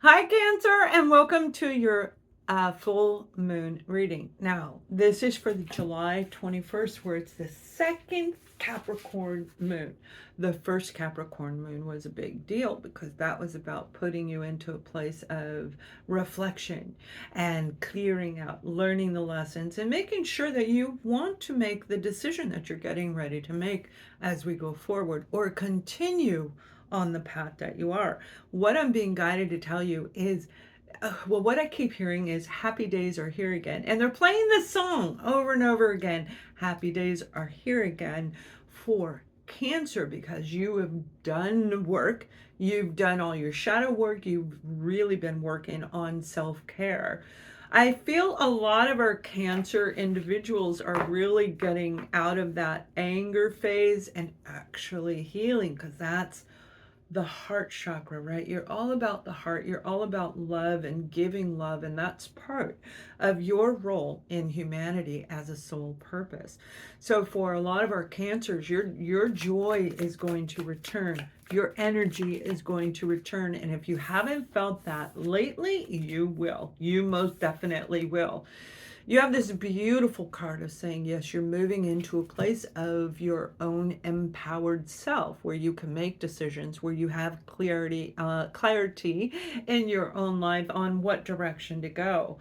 Hi, Cancer, and welcome to your full moon reading. Now, this is for the July 21st, where it's the second Capricorn moon. The first Capricorn moon was a big deal because that was about putting you into a place of reflection and clearing out, learning the lessons, and making sure that you want to make the decision that you're getting ready to make as we go forward or continue on the path that you are. What I'm being guided to tell you is, well, what I keep hearing is happy days are here again. And they're playing this song over and over again. Happy days are here again for Cancer because you have done work. You've done all your shadow work. You've really been working on self-care. I feel a lot of our Cancer individuals are really getting out of that anger phase and actually healing, because that's the heart chakra, right? You're all about the heart. You're all about love and giving love. And that's part of your role in humanity as a soul purpose. So for a lot of our Cancers, your joy is going to return. Your energy is going to return. And if you haven't felt that lately, you will. You most definitely will. You have this beautiful card of saying, yes, you're moving into a place of your own empowered self where you can make decisions, where you have clarity in your own life on what direction to go.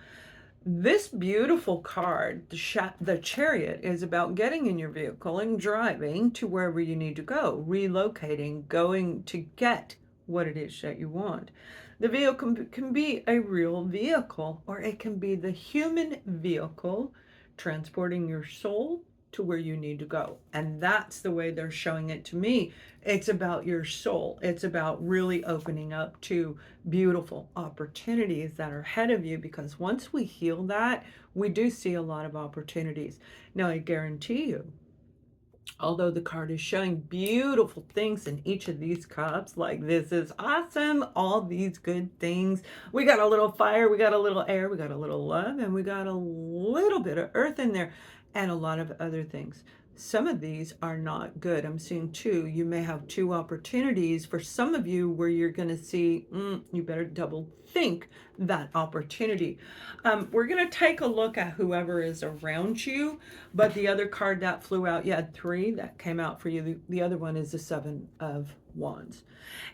This beautiful card, the Chariot, is about getting in your vehicle and driving to wherever you need to go, relocating, going to get what it is that you want. The vehicle can be a real vehicle, or it can be the human vehicle transporting your soul to where you need to go. And that's the way they're showing it to me. It's about your soul. It's about really opening up to beautiful opportunities that are ahead of you, because once we heal that, we do see a lot of opportunities. Now, I guarantee you, although the card is showing beautiful things in each of these cups, like this is awesome, all these good things. We got a little fire, we got a little air, we got a little love, and we got a little bit of earth in there, and a lot of other things. Some of these are not good. I'm seeing two. You may have two opportunities for some of you where you're going to see, you better double think that opportunity. We're going to take a look at whoever is around you, but the other card that flew out, you had three that came out for you. The other one is the Seven of Wands.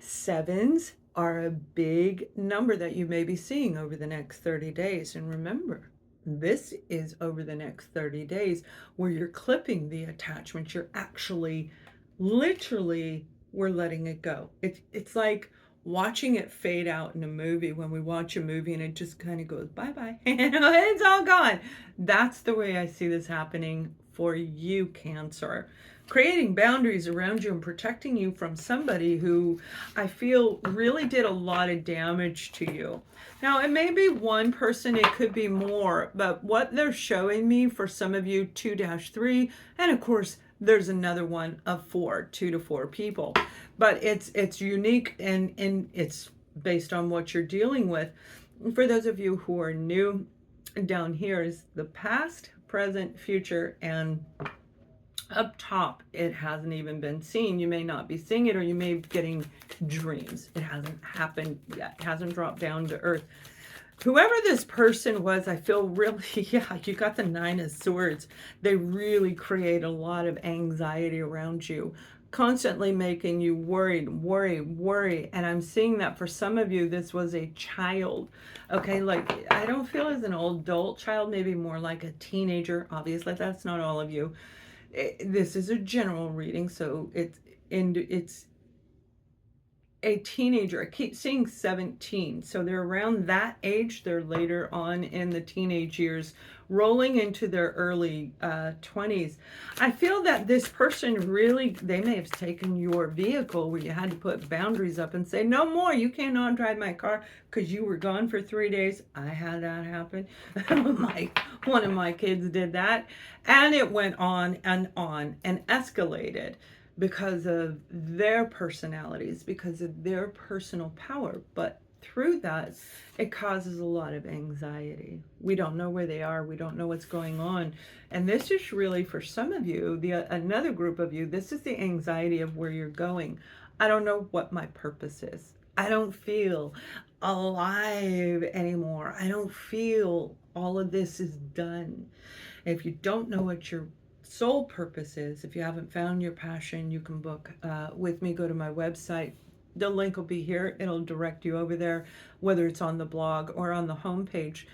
Sevens are a big number that you may be seeing over the next 30 days. And remember, this is over the next 30 days where you're clipping the attachment. You're actually, literally, we're letting it go. It's like watching it fade out in a movie, when we watch a movie and it just kind of goes bye-bye. It's all gone. That's the way I see this happening for you, Cancer. Creating boundaries around you and protecting you from somebody who I feel really did a lot of damage to you. Now, it may be one person, it could be more, but what they're showing me for some of you, 2-3, and of course, there's another one of 4, 2 to 4 people. But it's unique, and it's based on what you're dealing with. For those of you who are new, down here is the past, present, future, and up top it hasn't even been seen. You may not be seeing it, or you may be getting dreams. It hasn't happened yet. It hasn't dropped down to earth. Whoever this person was, I feel really, yeah, you got the Nine of Swords. They really create a lot of anxiety around you, constantly making you worried, worry. And I'm seeing that for some of you, this was a child. Okay, like, I don't feel as an adult child, maybe more like a teenager. Obviously, that's not all of you. This is a general reading, so it's a teenager. I keep seeing 17, so they're around that age. They're later on in the teenage years, rolling into their early 20s. I feel that this person really, they may have taken your vehicle where you had to put boundaries up and say, no more, you cannot drive my car because you were gone for 3 days. I had that happen. One of my kids did that, and it went on and escalated because of their personalities, because of their personal power. But through that, it causes a lot of anxiety. We don't know where they are. We don't know what's going on. And this is really, for some of you, another group of you, this is the anxiety of where you're going. I don't know what my purpose is. I don't feel alive anymore. I don't feel all of this is done. If you don't know what your soul purpose is, if you haven't found your passion, you can book with me. Go to my website. The link will be here. It'll direct you over there, whether it's on the blog or on the homepage.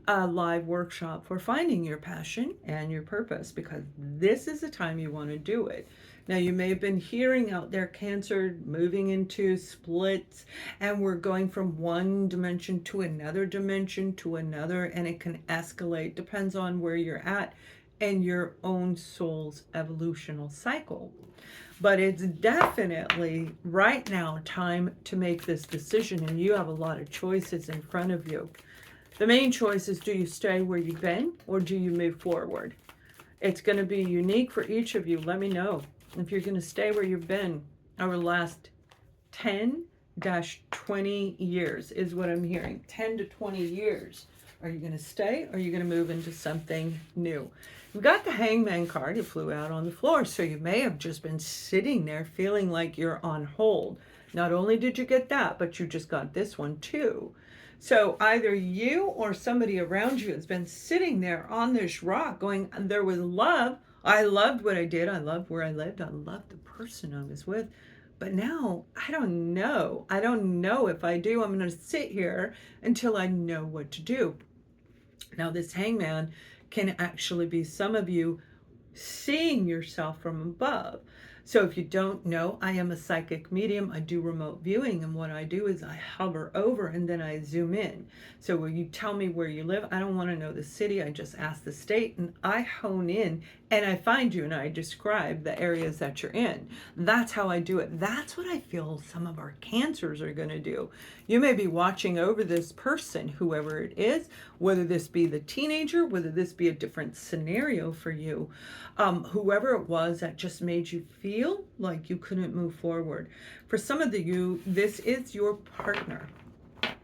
A live workshop for finding your passion and your purpose, because this is the time you want to do it. Now, you may have been hearing out there Cancer moving into splits, and we're going from one dimension to another dimension to another, and it can escalate. Depends on where you're at and your own soul's evolutional cycle. But it's definitely right now time to make this decision, and you have a lot of choices in front of you. The main choice is, do you stay where you've been or do you move forward? It's going to be unique for each of you. Let me know if you're going to stay where you've been over the last 10-20 years is what I'm hearing. 10 to 20 years. Are you going to stay or are you going to move into something new? You've got the Hangman card. You flew out on the floor. So you may have just been sitting there feeling like you're on hold. Not only did you get that, but you just got this one too. So either you or somebody around you has been sitting there on this rock going, there was love. I loved what I did. I loved where I lived. I loved the person I was with. But now I don't know. I don't know if I do. I'm going to sit here until I know what to do. Now, this Hangman can actually be some of you seeing yourself from above. So if you don't know, I am a psychic medium. I do remote viewing, and what I do is I hover over and then I zoom in. So when you tell me where you live, I don't want to know the city. I just ask the state, and I hone in and I find you and I describe the areas that you're in. That's how I do it. That's what I feel some of our Cancers are going to do. You may be watching over this person, whoever it is, whether this be the teenager, whether this be a different scenario for you, whoever it was that just made you feel like you couldn't move forward. For some of you, this is your partner.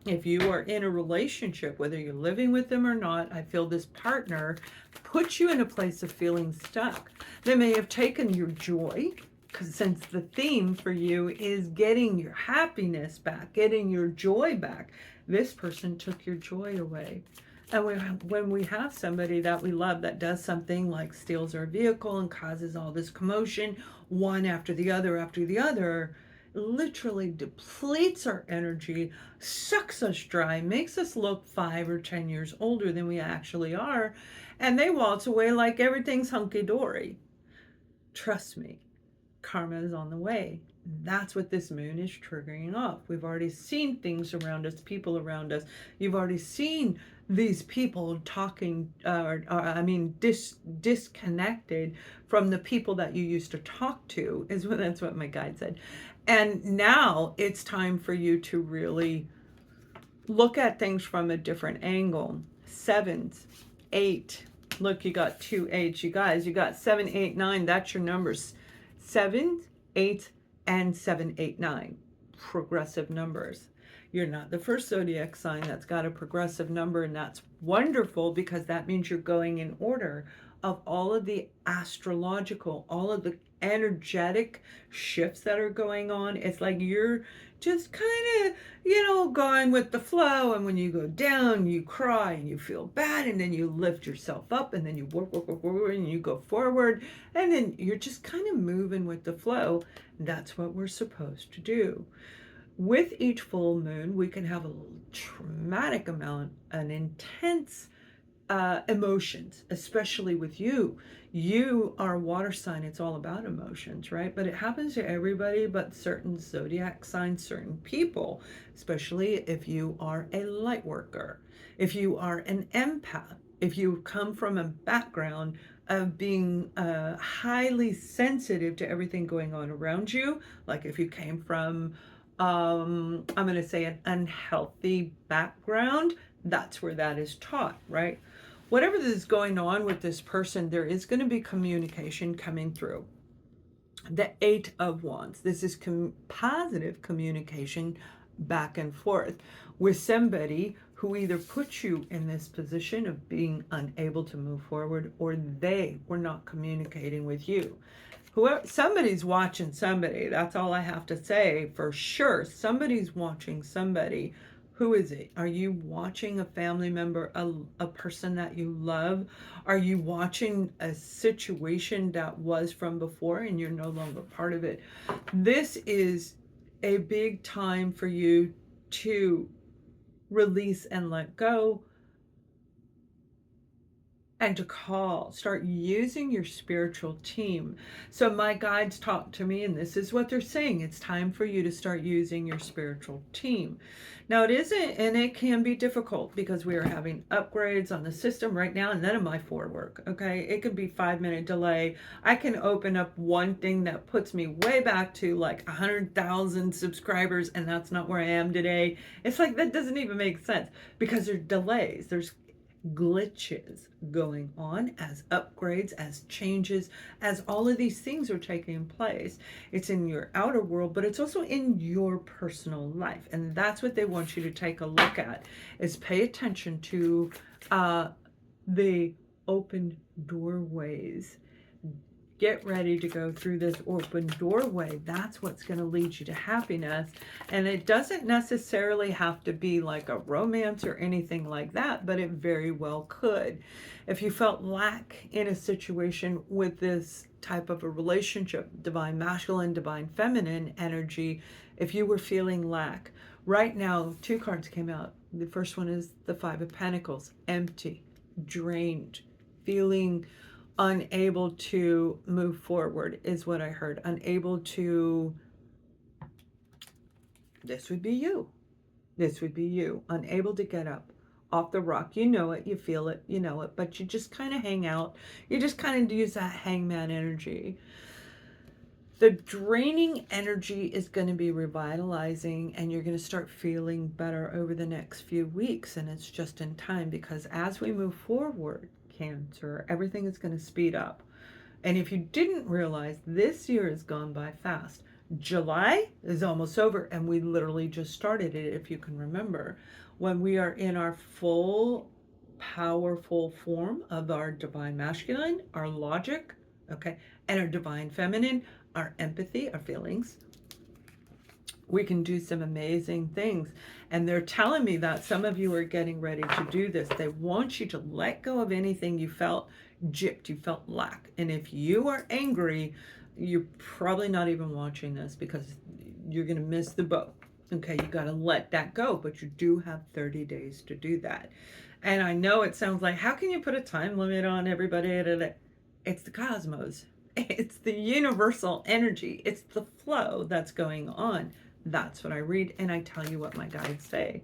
If you are in a relationship, whether you're living with them or not, I feel this partner puts you in a place of feeling stuck. They may have taken your joy, because since the theme for you is getting your happiness back, getting your joy back, this person took your joy away. And when we have somebody that we love that does something like steals our vehicle and causes all this commotion, one after the other, literally depletes our energy, sucks us dry, makes us look 5 or 10 years older than we actually are, and they waltz away like everything's hunky-dory. Trust me, karma is on the way. That's what this moon is triggering off. We've already seen things around us, people around us. You've already seen these people talking, disconnected from the people that you used to talk to, that's what my guide said. And now it's time for you to really look at things from a different angle. 7s, 8. Look, you got 2 8s. You guys, you got 7, 8, 9. That's your numbers. 7, 8, and 7, 8, 9. Progressive numbers. You're not the first zodiac sign that's got a progressive number, and that's wonderful because that means you're going in order of all of the astrological, all of the energetic shifts that are going on. It's like you're just kind of, going with the flow, and when you go down, you cry and you feel bad, and then you lift yourself up, and then you work, and you go forward, and then you're just kind of moving with the flow. That's what we're supposed to do. With each full moon, we can have a traumatic amount, an intense emotions, especially with you. You are a water sign. It's all about emotions, right? But it happens to everybody, but certain zodiac signs, certain people, especially if you are a light worker, if you are an empath, if you come from a background of being highly sensitive to everything going on around you, like if you came from I'm going to say an unhealthy background, that's where that is taught, right? Whatever is going on with this person, there is going to be communication coming through. The 8 of Wands. This is positive communication back and forth with somebody who either puts you in this position of being unable to move forward, or they were not communicating with you. Somebody's watching somebody. That's all I have to say for sure. Somebody's watching somebody Who is it? Are you watching a family member, a person that you love? Are you watching a situation that was from before and you're no longer part of it? This is a big time for you to release and let go, and to start using your spiritual team. So my guides talk to me, and this is what they're saying. It's time for you to start using your spiritual team. Now it isn't, and it can be difficult because we are having upgrades on the system right now, and none of my forward work, okay? It could be 5-minute delay. I can open up one thing that puts me way back to like 100,000 subscribers, and that's not where I am today. It's like, that doesn't even make sense because there's delays. There's glitches going on as upgrades, as changes, as all of these things are taking place. It's in your outer world, but it's also in your personal life. And that's what they want you to take a look at, is pay attention to the open doorways. Get ready to go through this open doorway. That's what's going to lead you to happiness. And it doesn't necessarily have to be like a romance or anything like that, but it very well could. If you felt lack in a situation with this type of a relationship, divine masculine, divine feminine energy, if you were feeling lack, right now, 2 cards came out. The first one is the 5 of Pentacles, empty, drained, feeling unable to move forward is what I heard. Unable to, this would be you. This would be you. Unable to get up off the rock. You know it, you feel it, you know it, but you just kind of hang out. You just kind of use that hangman energy. The draining energy is going to be revitalizing, and you're going to start feeling better over the next few weeks. And it's just in time, because as we move forward, Cancer, everything is going to speed up. And if you didn't realize, this year has gone by fast. July is almost over, and we literally just started it, if you can remember. When we are in our full, powerful form of our divine masculine, our logic, okay, and our divine feminine, our empathy, our feelings, we can do some amazing things. And they're telling me that some of you are getting ready to do this. They want you to let go of anything you felt gypped, you felt lack. And if you are angry, you're probably not even watching this, because you're going to miss the boat. Okay, you got to let that go, but you do have 30 days to do that. And I know it sounds like, how can you put a time limit on everybody? It's the cosmos. It's the universal energy. It's the flow that's going on. That's what I read, and I tell you what my guides say.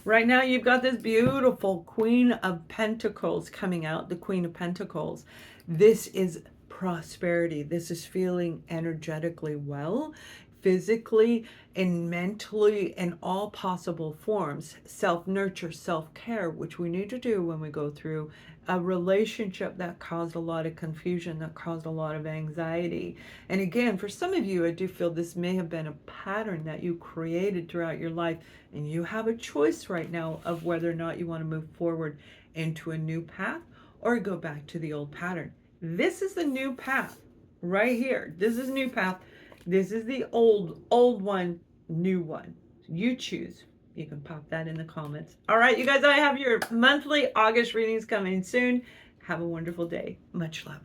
Right now, you've got this beautiful Queen of Pentacles coming out, the Queen of Pentacles. This is prosperity. This is feeling energetically well, physically and mentally, in all possible forms. Self-nurture, self-care, which we need to do when we go through a relationship that caused a lot of confusion, that caused a lot of anxiety. And again, for some of you, I do feel this may have been a pattern that you created throughout your life, and you have a choice right now of whether or not you want to move forward into a new path or go back to the old pattern. This is the new path right here. This is a new path. This is the old one, new one. You choose. You can pop that in the comments. All right, you guys, I have your monthly August readings coming soon. Have a wonderful day. Much love.